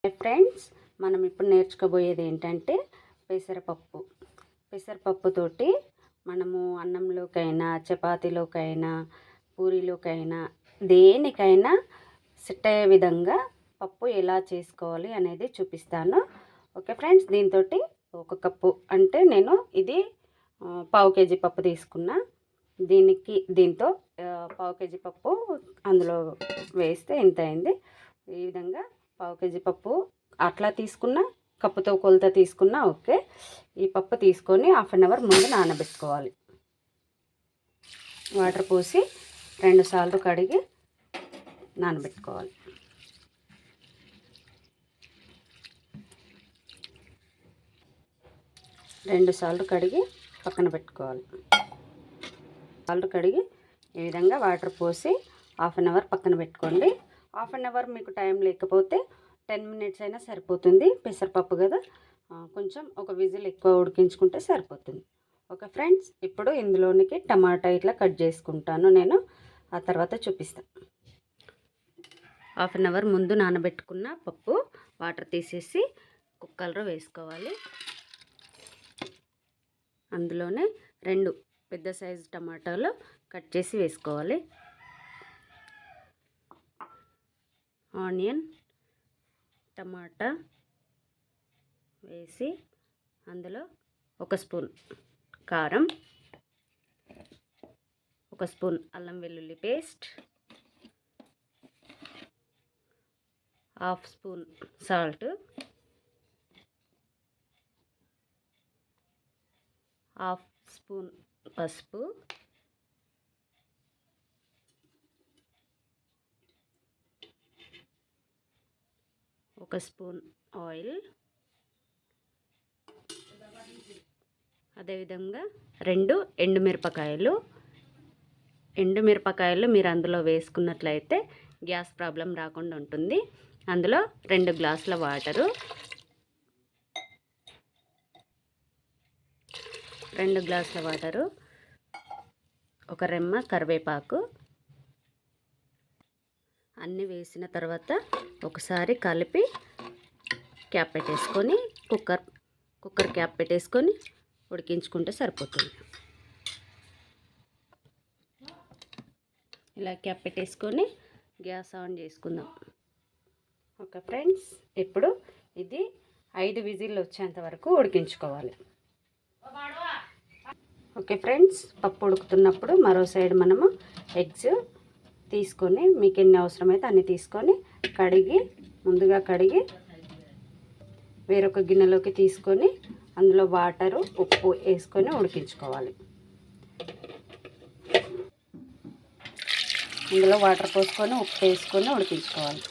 Friends, మనం ఇప్పుడు నేర్చుకోబోయేది ఏంటంటే పెసరపప్పుతోటి మనము అన్నంలోకైనా, చపాతీలోకైనా, పూరీలోకైనా, దేనికైనా సెట్ అయ్యే విధంగా పప్పు ఎలా చేసుకోవాలి అనేది చూపిస్తాను. ఓకే ఫ్రెండ్స్, దీంతో ఒక కప్పు అంటే నేను ఇది పావు కేజీ పప్పు తీసుకున్నా. దీంతో పావు కేజీ పప్పు అందులో వేస్తే ఇంత అయింది. ఈ విధంగా పావు కేజీ పప్పు అట్లా తీసుకున్న, కప్పుతో కొలత తీసుకున్నా ఓకే. ఈ పప్పు తీసుకొని హాఫ్ అన్ అవర్ ముందు నానబెట్టుకోవాలి. వాటర్ పోసి 2 సార్లు కడిగి నానబెట్టుకోవాలి. రెండు సార్లు కడిగి పక్కన పెట్టుకోవాలి. సార్లు కడిగి ఈ విధంగా వాటర్ పోసి హాఫ్ అన్ అవర్ పక్కన పెట్టుకోండి. హాఫ్ అన్ అవర్ మీకు టైం లేకపోతే 10 మినిట్స్ అయినా సరిపోతుంది. పెసరపప్పు కదా, కొంచెం ఒక విజిల్ ఎక్కువ ఉడికించుకుంటే సరిపోతుంది. ఓకే ఫ్రెండ్స్, ఇప్పుడు ఇందులోనికి టమాటా ఇట్లా కట్ చేసుకుంటాను నేను, ఆ తర్వాత చూపిస్తాను. హాఫ్ అన్ అవర్ ముందు నానబెట్టుకున్న పప్పు వాటర్ తీసేసి కుక్కర్లో వేసుకోవాలి. అందులోనే 2 పెద్ద సైజు టమాటాలు కట్ చేసి వేసుకోవాలి. ఆనియన్, టమాటా వేసి అందులో 1 స్పూన్ కారం, 1 స్పూన్ అల్లం వెల్లుల్లి పేస్ట్, 1/2 స్పూన్ సాల్ట్, 1/2 స్పూన్ పసుపు, 1 స్పూన్ ఆయిల్, అదేవిధంగా 2 ఎండుమిరపకాయలు మీరు అందులో వేసుకున్నట్లయితే గ్యాస్ ప్రాబ్లం రాకుండా ఉంటుంది. అందులో 2 గ్లాసుల వాటరు, 2 గ్లాసుల వాటరు, 1 రెమ్మ కరివేపాకు అన్నీ వేసిన తర్వాత ఒకసారి కలిపి క్యాప్ పెట్టేసుకొని కుక్కర్ క్యాప్ పెట్టేసుకొని ఉడికించుకుంటే సరిపోతుంది. ఇలా క్యాప్ పెట్టేసుకొని గ్యాస్ ఆన్ చేసుకుందాం. ఓకే ఫ్రెండ్స్, ఇప్పుడు ఇది 5 విజిల్లు వచ్చేంత వరకు ఉడికించుకోవాలి. ఓకే ఫ్రెండ్స్, పప్పు ఉడుకుతున్నప్పుడు మరో సైడ్ మనము ఎగ్స్ తీసుకొని, మీకు ఎన్ని అవసరమైతే అన్ని తీసుకొని ముందుగా కడిగి వేరొక గిన్నెలోకి తీసుకొని అందులో వాటరు, ఉప్పు వేసుకొని ఉడికించుకోవాలి. అందులో వాటర్ పోసుకొని ఉప్పు వేసుకొని ఉడికించుకోవాలి.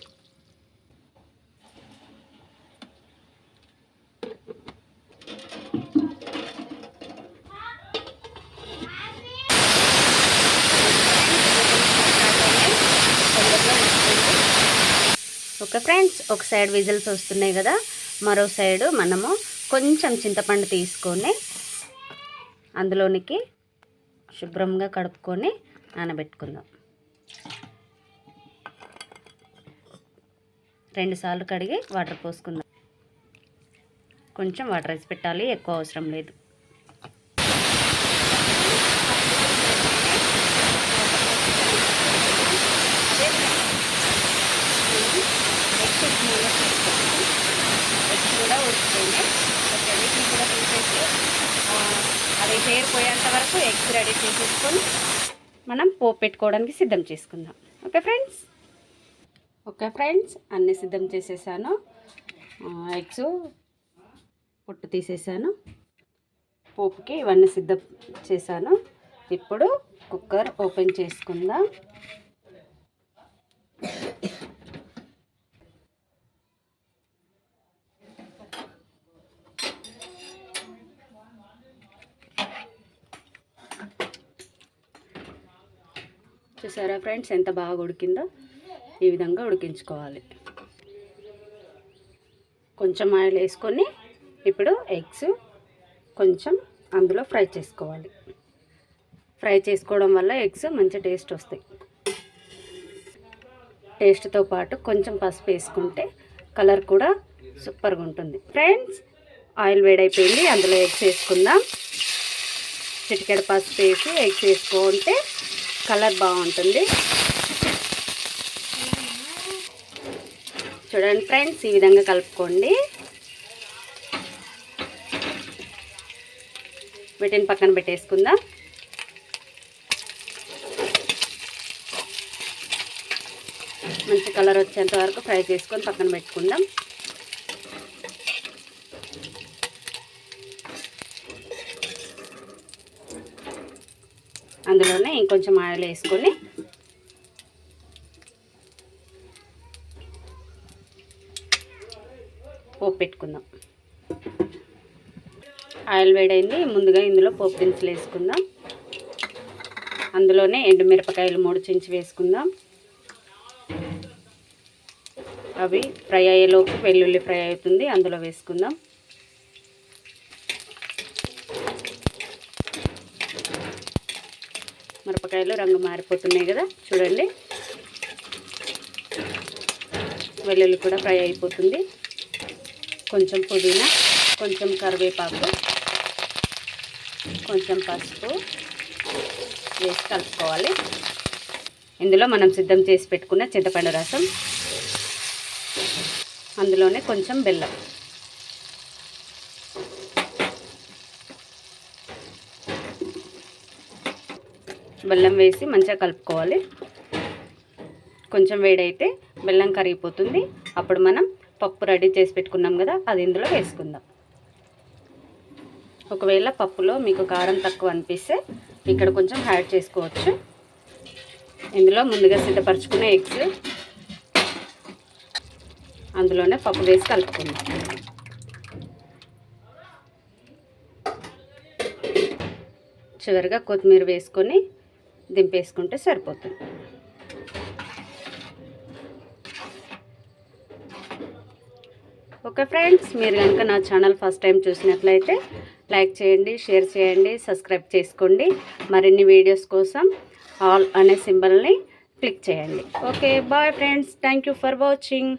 ఓకే ఫ్రెండ్స్, ఒక సైడ్ విజిల్స్ వస్తున్నాయి కదా, మరో సైడు మనము కొంచెం చింతపండు తీసుకొని అందులోనికి శుభ్రంగా కడుక్కొని నానబెట్టుకుందాం. 2 సార్లు కడిగి వాటర్ పోసుకుందాం. కొంచెం వాటర్ వేసి పెట్టాలి, ఎక్కువ అవసరం లేదు. కూడా ఉడికిపోయింది. ఓకే, వీటిని కూడా తీసేసి అది హెయిర్ పోయేంత వరకు ఎగ్స్ రెడీ చేసేసుకొని మనం పోపు పెట్టుకోవడానికి సిద్ధం చేసుకుందాం. ఓకే ఫ్రెండ్స్, అన్నీ సిద్ధం చేసేసాను. ఎగ్స్ పొట్టు తీసేసాను, పోపుకి ఇవన్నీ సిద్ధం చేశాను. ఇప్పుడు కుక్కర్ ఓపెన్ చేసుకుందాం. చూసారా ఫ్రెండ్స్, ఎంత బాగా ఉడికిందో. ఈ విధంగా ఉడికించుకోవాలి. కొంచెం ఆయిల్ వేసుకొని ఇప్పుడు ఎగ్స్ కొంచెం అందులో ఫ్రై చేసుకోవాలి. ఫ్రై చేసుకోవడం వల్ల ఎగ్స్ మంచి టేస్ట్ వస్తాయి. టేస్ట్తో పాటు కొంచెం పసుపు వేసుకుంటే కలర్ కూడా సూపర్గా ఉంటుంది. ఫ్రెండ్స్, ఆయిల్ వేడైపోయింది, అందులో ఎగ్స్ వేసుకుందాం. చిటికెడు పసుపు వేసి ఎగ్స్ వేసుకుంటే కలర్ బాగుంటుంది. చూడండి ఫ్రెండ్స్, ఈ విధంగా కలుపుకోండి. వీటిని పక్కన పెట్టేసుకుందాం. మంచి కలర్ వచ్చేంత వరకు ఫ్రై చేసుకొని పక్కన పెట్టుకుందాం. అందులోనే ఇంకొంచెం ఆయిల్ వేసుకొని పోపు పెట్టుకుందాం. ఆయిల్ వేడైంది, ముందుగా ఇందులో పోపు దినుసులు వేసుకుందాం. అందులోనే ఎండుమిరపకాయలు 3 చించి వేసుకుందాం. అవి ఫ్రై అయ్యేలోపు వెల్లుల్లి ఫ్రై అవుతుంది, అందులో వేసుకుందాం. మిరపకాయలు రంగు మారిపోతున్నాయి కదా, చూడండి. వెల్లుల్లి కూడా ఫ్రై అయిపోతుంది. కొంచెం పుదీనా, కొంచెం కరివేపాకు, కొంచెం పసుపు వేసి కలుపుకోవాలి. ఇందులో మనం సిద్ధం చేసి పెట్టుకున్న చింతపండు రసం, అందులోనే కొంచెం బెల్లం, బెల్లం వేసి మంచిగా కలుపుకోవాలి. కొంచెం వేడైతే బెల్లం కరిగిపోతుంది. అప్పుడు మనం పప్పు రెడీ చేసి పెట్టుకున్నాం కదా, అది ఇందులో వేసుకుందాం. ఒకవేళ పప్పులో మీకు కారం తక్కువ అనిపిస్తే ఇక్కడ కొంచెం యాడ్ చేసుకోవచ్చు. ఇందులో ముందుగా సిద్ధపరచుకునే ఎగ్స్ అందులోనే పప్పు వేసి కలుపుకుందాం. చివరిగా కొత్తిమీర వేసుకొని దింపేసుకుంటే సరిపోతుంది. ఓకే ఫ్రెండ్స్, మీరు కనుక నా ఛానల్ ఫస్ట్ టైం చూసినట్లయితే లైక్ చేయండి, షేర్ చేయండి, సబ్స్క్రైబ్ చేసుకోండి. మరిన్ని వీడియోస్ కోసం ఆల్ అనే సింబల్ని క్లిక్ చేయండి. Okay, bye friends, thank you for watching.